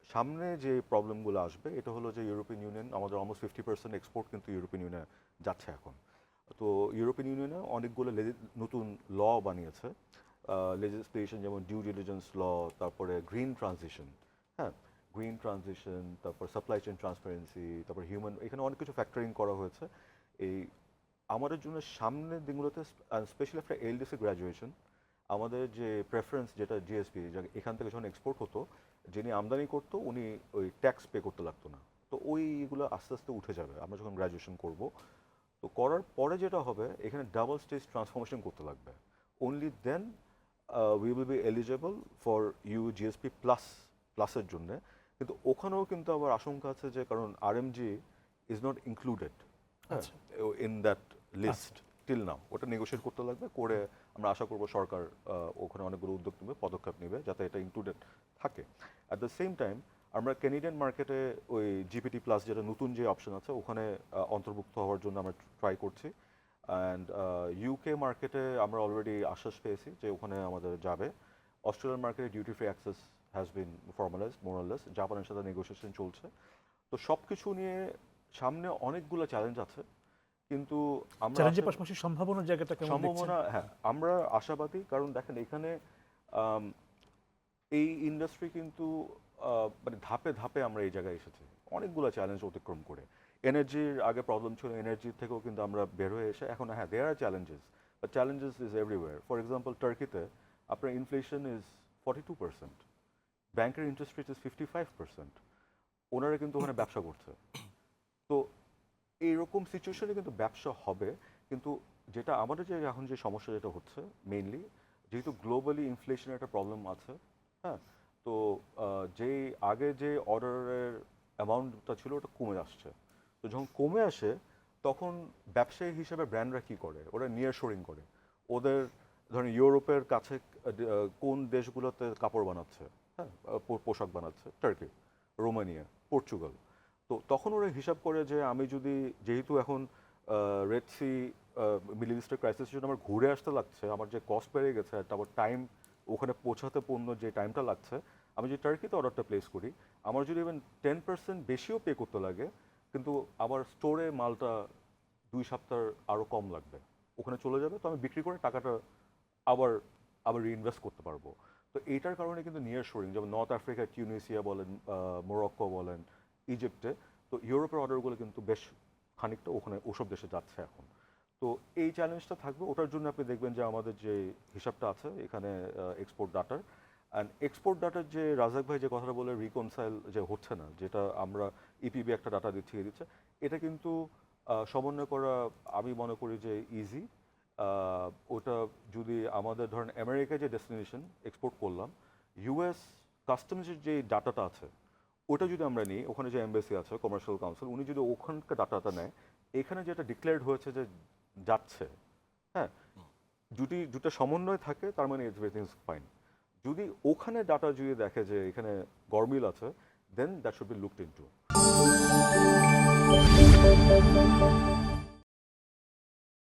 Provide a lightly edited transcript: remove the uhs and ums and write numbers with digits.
সামনে যে প্রবলেমগুলো আসবে এটা হলো যে ইউরোপিয়ান ইউনিয়ন আমাদের অলমোস্ট 50% এক্সপোর্ট কিন্তু ইউরোপিয়ান ইউনিয়নে যাচ্ছে এখন। তো ইউরোপিয়ান ইউনিয়নে অনেকগুলো নতুন ল বানিয়েছে, লেজিসলেশন যেমন ডিউ ডিলিজেন্স ল, তারপরে গ্রিন ট্রানজিশন, হ্যাঁ, গ্রিন ট্রানজিশন, তারপর সাপ্লাই চেইন ট্রান্সপারেন্সি, তারপর হিউম্যান, এখানে অনেক কিছু ফ্যাক্টরিং করা হয়েছে। এই আমাদের জন্য সামনের দিনগুলোতে স্পেশালি একটা এলডিসি গ্র্যাজুয়েশন, আমাদের যে প্রেফারেন্স যেটা জিএসপি, এখান থেকে যখন এক্সপোর্ট হতো, যিনি আমদানি করতো উনি ওই ট্যাক্স পে করতে লাগতো না। তো ওইগুলো আস্তে আস্তে উঠে যাবে আমরা যখন গ্র্যাজুয়েশন করব। তো করার পরে যেটা হবে, এখানে ডাবল স্টেজ ট্রান্সফরমেশন করতে লাগবে। Only then we will be eligible for EU GSP প্লাসের জন্য। কিন্তু ওখানেও কিন্তু আবার আশঙ্কা আছে যে, কারণ RMG is not included in that list till now. ওটা নেগোশিয়েট করতে লাগবে, করে আমরা আশা করব সরকার ওখানে অনেকগুলো উদ্যোগ নেবে, পদক্ষেপ নেবে যাতে এটা ইনক্লুডেড থাকে। অ্যাট দ্য সেম টাইম আমরা ক্যানাডিয়ান মার্কেটে ওই জিপিটি প্লাস যেটা নতুন যে অপশন আছে ওখানে অন্তর্ভুক্ত হওয়ার জন্য আমরা ট্রাই করছি। অ্যান্ড ইউকে মার্কেটে আমরা অলরেডি আশ্বাস পেয়েছি যে ওখানে আমাদের যাবে। অস্ট্রেলিয়ান মার্কেটে duty free access has been formalised মোরালেস, জাপানের সাথে নেগোসিয়েশন চলছে। তো সব কিছু নিয়ে সামনে অনেকগুলো চ্যালেঞ্জ আছে, কিন্তু আমরা চ্যালেঞ্জের পাশাপাশি সম্ভাবনার জায়গাটা কেমন দেখছেন? সম্ভাবনা, হ্যাঁ, আমরা আশাবাদী। কারণ দেখেন এখানে এই ইন্ডাস্ট্রি কিন্তু মানে ধাপে ধাপে আমরা এই জায়গায় এসেছি অনেকগুলো চ্যালেঞ্জ অতিক্রম করে। এনার্জির আগে প্রবলেম ছিল, এনার্জির থেকেও কিন্তু আমরা বের হয়ে এসে এখন, হ্যাঁ, there are challenges, but challenges is everywhere. For example টার্কিতে আপনার ইনফ্লেশন ইজ 42%, ব্যাংকের ইন্টারেস্ট রেট ইজ 55%। ওনারা কিন্তু ওখানে ব্যবসা করছে। তো এইরকম সিচুয়েশনে কিন্তু ব্যবসা হবে, কিন্তু যেটা আমাদের যে এখন যে সমস্যা যেটা হচ্ছে মেইনলি, যেহেতু গ্লোবালি ইনফ্লেশনের একটা প্রবলেম আছে, হ্যাঁ, তো যেই আগে যে অর্ডারের অ্যামাউন্টটা ছিল ওটা কমে আসছে। তো যখন কমে আসে তখন ব্যবসায়ী হিসেবে ব্র্যান্ডরা কী করে, ওরা নিয়ার শোরিং করে। ওদের ধরেন ইউরোপের কাছে কোন দেশগুলোতে কাপড় বানাচ্ছে, হ্যাঁ, পোশাক বানাচ্ছে, টার্কি, রোমানিয়া, পর্তুগাল। তো তখন ওরা হিসাব করে যে আমি যদি, যেহেতু এখন রেড সি মিডল ইস্টের ক্রাইসিসের জন্য আমার ঘুরে আসতে লাগছে, আমার যে কস্ট বেড়ে গেছে, তারপর টাইম ওখানে পৌঁছাতে পণ্য যে টাইমটা লাগছে, আমি যদি টার্কিতে অর্ডারটা প্লেস করি, আমার যদি ইভেন 10% বেশিও পে করতে লাগে, কিন্তু আমার স্টোরে মালটা 2 সপ্তাহ আরও কম লাগবে, ওখানে চলে যাবে। তো আমি বিক্রি করে টাকাটা আবার আবার রিইনভেস্ট করতে পারবো। তো এইটার কারণে কিন্তু নিয়ার শোরিং, যেমন নর্থ আফ্রিকা, টিউনিসিয়া বলেন, মরক্কো বলেন, ইজিপ্টে, তো ইউরোপের অর্ডারগুলো কিন্তু বেশ খানিকটা ওখানে ওসব দেশে যাচ্ছে এখন। তো এই চ্যালেঞ্জটা থাকবে। ওটার জন্য আপনি দেখবেন যে আমাদের যে হিসাবটা আছে এখানে এক্সপোর্ট ডাটার, অ্যান্ড এক্সপোর্ট ডাটার যে রাজাক ভাই যে কথাটা বলে রিকনসাইল যে হচ্ছে না, যেটা আমরা ইপিবি একটা ডাটা দিচ্ছে, এটা কিন্তু সমন্বয় করা আমি মনে করি যে ইজি। ওটা যদি আমাদের ধরেন আমেরিকায় যে ডেস্টিনেশন এক্সপোর্ট করলাম, ইউএস কাস্টমসের যে ডাটাটা আছে ওটা যদি আমরা নিই, ওখানে যে এমবেসি আছে, কমার্শিয়াল কাউন্সিল, উনি যদি ওখানকার ডাটাটা নেয়, এখানে যেটা ডিক্লেয়ার্ড হয়েছে যে যাচ্ছে, হ্যাঁ, যদি দুটো সমন্বয় থাকে তার মানে এভরিথিং ইজ ফাইন। যদি ওখানে ডাটা যদি দেখে যে এখানে গরমিল আছে, then that should be looked into.